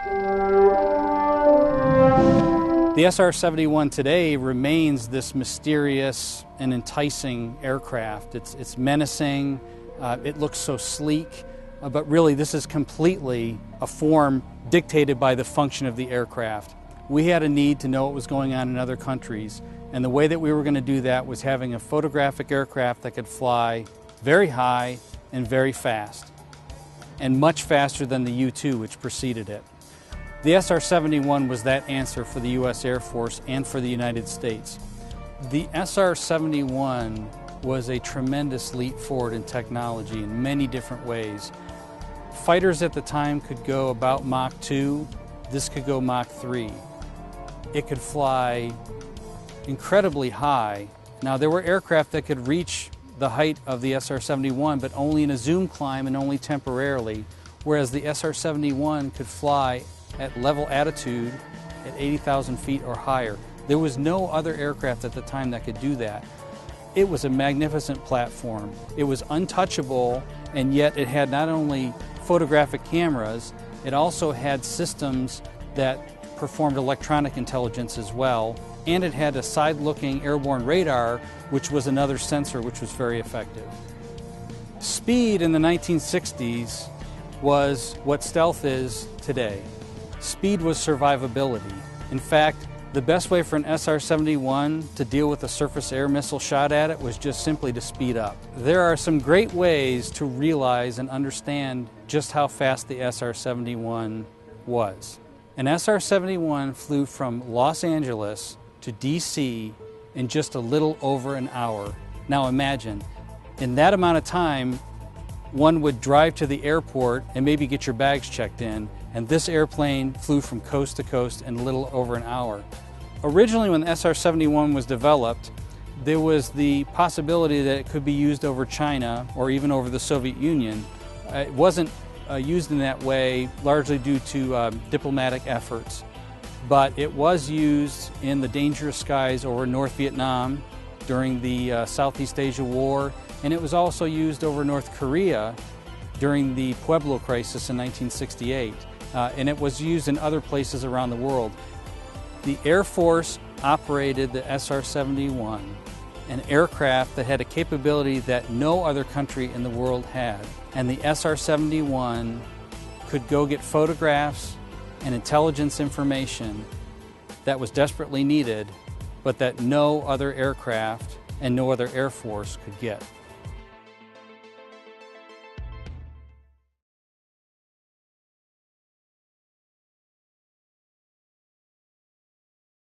The SR-71 today remains this mysterious and enticing aircraft. It's menacing, it looks so sleek, but really this is completely a form dictated by the function of the aircraft. We had a need to know what was going on in other countries, and the way that we were going to do that was having a photographic aircraft that could fly very high and very fast, and much faster than the U-2 which preceded it. The SR-71 was that answer for the U.S. Air Force and for the United States. The SR-71 was a tremendous leap forward in technology in many different ways. Fighters at the time could go about Mach 2, this could go Mach 3. It could fly incredibly high. Now there were aircraft that could reach the height of the SR-71, but only in a zoom climb and only temporarily, whereas the SR-71 could fly at level attitude at 80,000 feet or higher. There was no other aircraft at the time that could do that. It was a magnificent platform. It was untouchable, and yet it had not only photographic cameras, it also had systems that performed electronic intelligence as well, and it had a side-looking airborne radar, which was another sensor which was very effective. Speed in the 1960s was what stealth is today. Speed was survivability. In fact, the best way for an SR-71 to deal with a surface-air missile shot at it was just simply to speed up. There are some great ways to realize and understand just how fast the SR-71 was. An SR-71 flew from Los Angeles to DC in just a little over an hour. Now imagine, in that amount of time, one would drive to the airport and maybe get your bags checked in, and this airplane flew from coast to coast in a little over an hour. Originally, when the SR-71 was developed, there was the possibility that it could be used over China or even over the Soviet Union. It wasn't used in that way, largely due to diplomatic efforts, but it was used in the dangerous skies over North Vietnam during the Southeast Asia War, and it was also used over North Korea during the Pueblo crisis in 1968, and it was used in other places around the world. The Air Force operated the SR-71, an aircraft that had a capability that no other country in the world had. And the SR-71 could go get photographs and intelligence information that was desperately needed, but that no other aircraft and no other Air Force could get.